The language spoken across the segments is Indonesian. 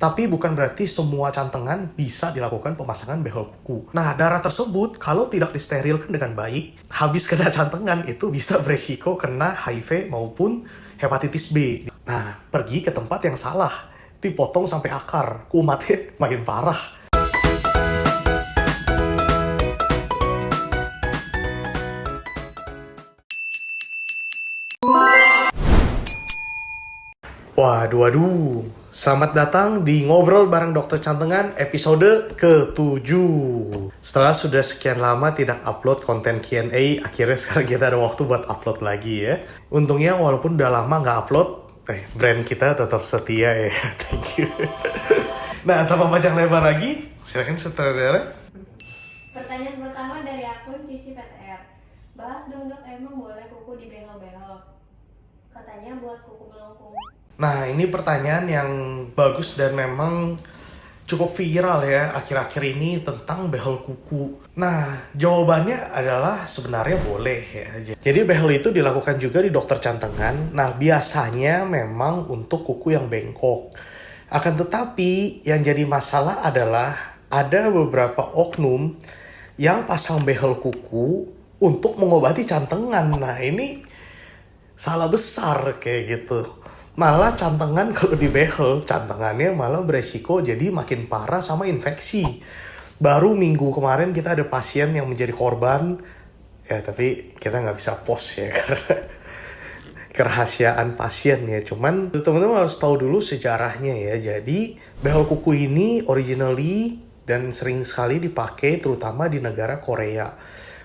Tapi bukan berarti semua cantengan bisa dilakukan pemasangan behel kuku. Nah, darah tersebut kalau tidak disterilkan dengan baik, habis kena cantengan itu bisa beresiko kena HIV maupun hepatitis B. Nah, pergi ke tempat yang salah, dipotong sampai akar, kumatnya makin parah. Waduh. Selamat datang di Ngobrol bareng Dokter Cantengan episode ke-7. Setelah sudah sekian lama tidak upload konten Q&A, akhirnya sekarang kita ada waktu buat upload lagi ya. Untungnya walaupun udah lama nggak upload, brand kita tetap setia ya. Thank you. Nah, tanpa panjang lebar lagi, silakan sutradara. Pertanyaan pertama dari akun Cici PTR. Bahas dong dok, emang boleh kuku dibehel-behel? Katanya buat kuku melengkung. Nah, ini pertanyaan yang bagus dan memang cukup viral ya akhir-akhir ini tentang behel kuku. Nah, jawabannya adalah sebenarnya boleh ya. Jadi behel itu dilakukan juga di dokter cantengan. Nah, biasanya memang untuk kuku yang bengkok. Akan tetapi yang jadi masalah adalah ada beberapa oknum yang pasang behel kuku untuk mengobati cantengan. Nah, ini salah besar kayak gitu. Malah cantengan kalau dibehel, cantengannya malah beresiko jadi makin parah sama infeksi. Baru minggu kemarin kita ada pasien yang menjadi korban. Ya tapi kita nggak bisa post ya karena kerahasiaan pasien ya. Cuman teman-teman harus tahu dulu sejarahnya ya. Jadi behel kuku ini originally dan sering sekali dipakai terutama di negara Korea.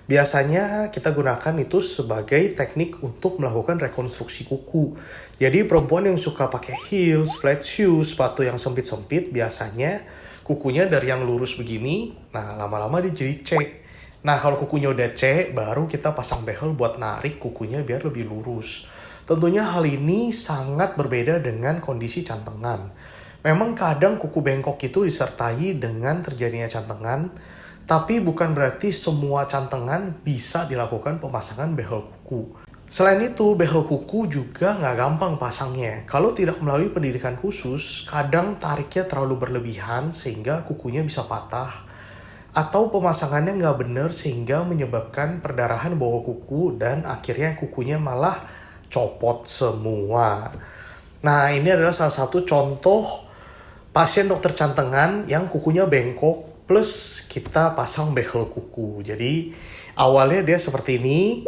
Biasanya kita gunakan itu sebagai teknik untuk melakukan rekonstruksi kuku. Jadi perempuan yang suka pakai heels, flat shoes, sepatu yang sempit-sempit biasanya kukunya dari yang lurus begini, nah lama-lama dia jadi C. Nah kalau kukunya udah C, baru kita pasang behel buat narik kukunya biar lebih lurus. Tentunya hal ini sangat berbeda dengan kondisi cantengan. Memang kadang kuku bengkok itu disertai dengan terjadinya cantengan, tapi bukan berarti semua cantengan bisa dilakukan pemasangan behel kuku. Selain itu, behel kuku juga nggak gampang pasangnya. Kalau tidak melalui pendidikan khusus, kadang tariknya terlalu berlebihan sehingga kukunya bisa patah. Atau pemasangannya nggak benar sehingga menyebabkan perdarahan bawah kuku dan akhirnya kukunya malah copot semua. Nah, ini adalah salah satu contoh pasien dokter cantengan yang kukunya bengkok plus kita pasang behel kuku. Jadi awalnya dia seperti ini.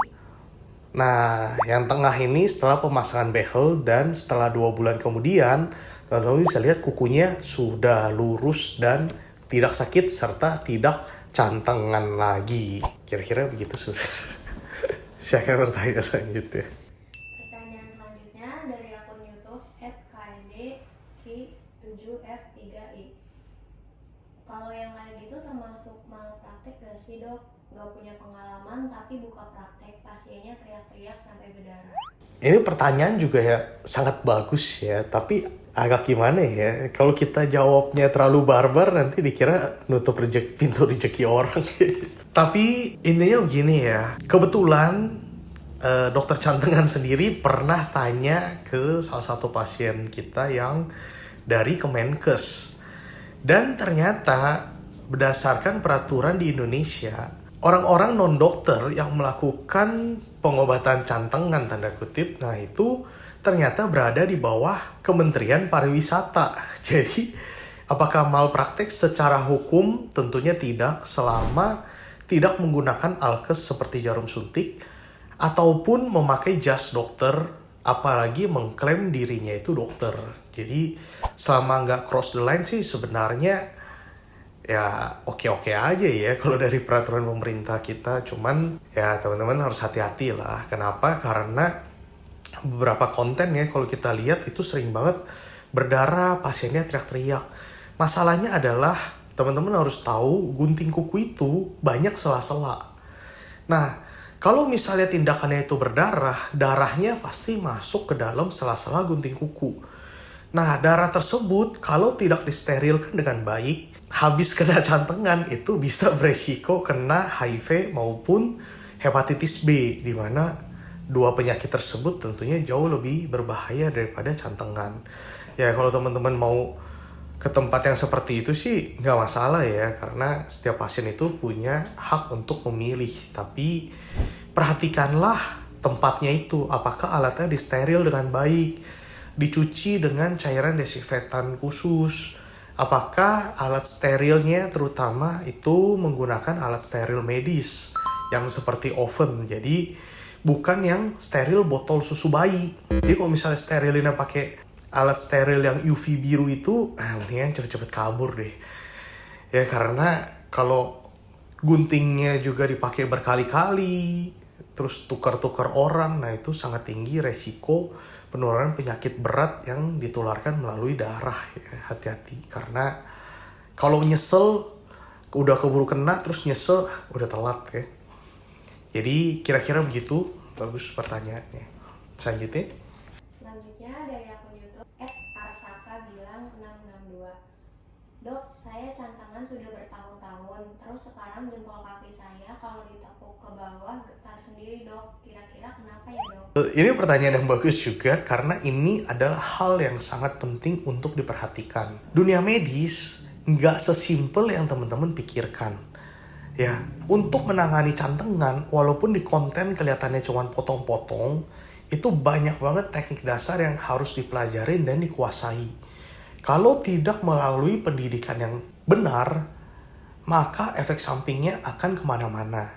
Nah, yang tengah ini setelah pemasangan behel dan setelah 2 bulan kemudian, teman-teman bisa lihat kukunya sudah lurus dan tidak sakit serta tidak cantengan lagi. Kira-kira begitu sudah. Siapa bertanya selanjutnya? Pertanyaan selanjutnya dari akun YouTube @kndki7f3i. Kalau yang kayak gitu termasuk malpraktek gak sih dok? Gak punya pengalaman tapi buka praktek, pasiennya teriak-teriak sampai berdarah. Ini pertanyaan juga ya sangat bagus ya, tapi agak gimana ya, kalau kita jawabnya terlalu barbar nanti dikira nutup pintu rezeki orang gitu. Tapi intinya begini ya, kebetulan dokter cantengan sendiri pernah tanya ke salah satu pasien kita yang dari Kemenkes. Dan ternyata berdasarkan peraturan di Indonesia, orang-orang non-dokter yang melakukan pengobatan cantengan tanda kutip, nah itu ternyata berada di bawah Kementerian Pariwisata. Jadi apakah malpraktek secara hukum? Tentunya tidak, selama tidak menggunakan alkes seperti jarum suntik ataupun memakai jas dokter, apalagi mengklaim dirinya itu dokter. Jadi selama nggak cross the line sih sebenarnya ya oke-oke aja ya kalau dari peraturan pemerintah kita. Cuman ya teman-teman harus hati-hati lah. Kenapa? Karena beberapa konten ya kalau kita lihat itu sering banget berdarah, pasiennya teriak-teriak. Masalahnya adalah teman-teman harus tahu gunting kuku itu banyak sela-sela. Nah, kalau misalnya tindakannya itu berdarah, darahnya pasti masuk ke dalam sela-sela gunting kuku. Nah, darah tersebut kalau tidak disterilkan dengan baik, habis kena cantengan itu bisa beresiko kena HIV maupun hepatitis B, di mana dua penyakit tersebut tentunya jauh lebih berbahaya daripada cantengan. Ya, kalau teman-teman mau ke tempat yang seperti itu sih nggak masalah ya, karena setiap pasien itu punya hak untuk memilih. Tapi perhatikanlah tempatnya itu, apakah alatnya disteril dengan baik, dicuci dengan cairan desinfektan khusus, apakah alat sterilnya terutama itu menggunakan alat steril medis yang seperti oven. Jadi bukan yang steril botol susu bayi. Jadi kalau misalnya sterilinnya pakai alat steril yang UV biru itu, mendingan cepet-cepet kabur deh. Ya karena kalau guntingnya juga dipakai berkali-kali, terus tukar-tukar orang, nah itu sangat tinggi resiko penularan penyakit berat yang ditularkan melalui darah ya. Hati-hati, karena kalau nyesel udah keburu kena terus nyesel udah telat ya. Jadi kira-kira begitu, bagus pertanyaannya. Selanjutnya dari akun YouTube @arsaka-bilang662. Dok, saya cantangan sudah bertahun-tahun, terus sekarang jempol kaki saya kalau ditekuk ke bawah getar sendiri dok. Kira-kira kenapa ya dok? Ini pertanyaan yang bagus juga, karena ini adalah hal yang sangat penting untuk diperhatikan. Dunia medis nggak sesimpel yang teman-teman pikirkan. Ya, untuk menangani cantengan, walaupun di konten kelihatannya cuma potong-potong, itu banyak banget teknik dasar yang harus dipelajarin dan dikuasai. Kalau tidak melalui pendidikan yang benar, maka efek sampingnya akan kemana-mana.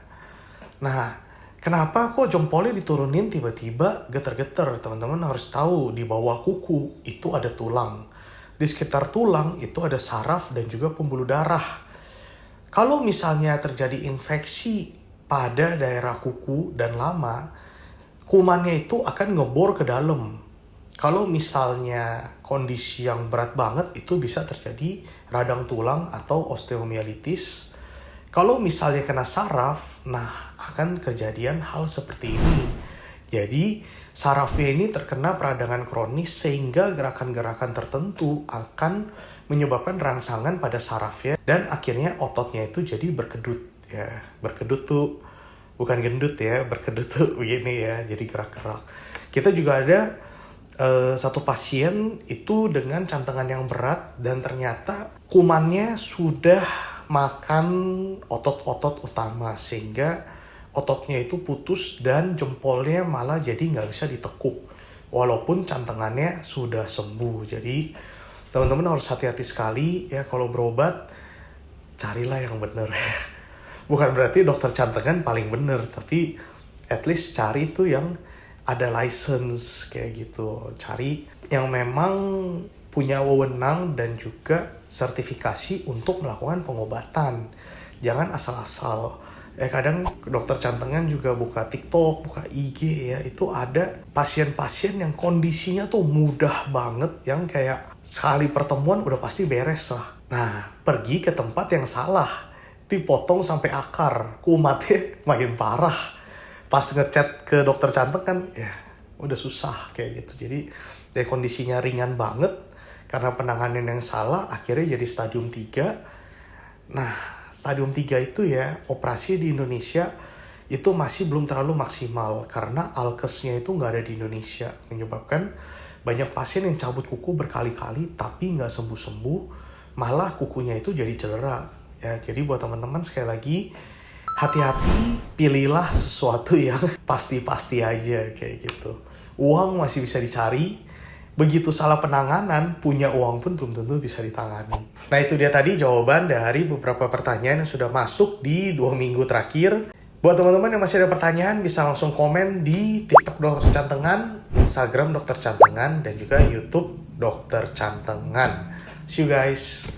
Nah, kenapa kok jempolnya diturunin tiba-tiba getar-getar? Teman-teman harus tahu, di bawah kuku itu ada tulang. Di sekitar tulang itu ada saraf dan juga pembuluh darah. Kalau misalnya terjadi infeksi pada daerah kuku dan lama, kumannya itu akan ngebor ke dalam. Kalau misalnya kondisi yang berat banget, itu bisa terjadi radang tulang atau osteomielitis. Kalau misalnya kena saraf, nah akan kejadian hal seperti ini. Jadi sarafnya ini terkena peradangan kronis sehingga gerakan-gerakan tertentu akan menyebabkan rangsangan pada sarafnya dan akhirnya ototnya itu jadi berkedut ya. Berkedut tuh bukan gendut ya, berkedut tuh begini ya, jadi gerak-gerak. Kita juga ada satu pasien itu dengan cantengan yang berat dan ternyata kumannya sudah makan otot-otot utama sehingga ototnya itu putus dan jempolnya malah jadi nggak bisa ditekuk walaupun cantengannya sudah sembuh. Jadi teman-teman harus hati-hati sekali ya kalau berobat, carilah yang benar. Bukan berarti dokter cantengan paling benar, tapi at least cari tuh yang ada license kayak gitu. Cari yang memang punya wewenang dan juga sertifikasi untuk melakukan pengobatan. Jangan asal-asal. Kadang dokter cantengan juga buka TikTok, buka IG ya. Itu ada pasien-pasien yang kondisinya tuh mudah banget, yang kayak sekali pertemuan udah pasti beres lah. Nah, pergi ke tempat yang salah. Dipotong sampai akar, kumatnya makin parah. Pas ngechat ke dokter cantengan, ya udah susah kayak gitu. Jadi dari kondisinya ringan banget, karena penanganan yang salah, akhirnya jadi stadium 3. Nah, stadium 3 itu ya, operasi di Indonesia itu masih belum terlalu maksimal. Karena alkesnya itu nggak ada di Indonesia. Menyebabkan banyak pasien yang cabut kuku berkali-kali, tapi nggak sembuh-sembuh. Malah kukunya itu jadi cedera. Ya, jadi buat teman-teman sekali lagi, hati-hati, pilihlah sesuatu yang pasti-pasti aja kayak gitu. Uang masih bisa dicari. Begitu salah penanganan, punya uang pun belum tentu bisa ditangani. Nah itu dia tadi jawaban dari beberapa pertanyaan yang sudah masuk di 2 minggu terakhir. Buat teman-teman yang masih ada pertanyaan, bisa langsung komen di TikTok Dokter Cantengan, Instagram Dokter Cantengan, dan juga YouTube Dokter Cantengan. See you guys!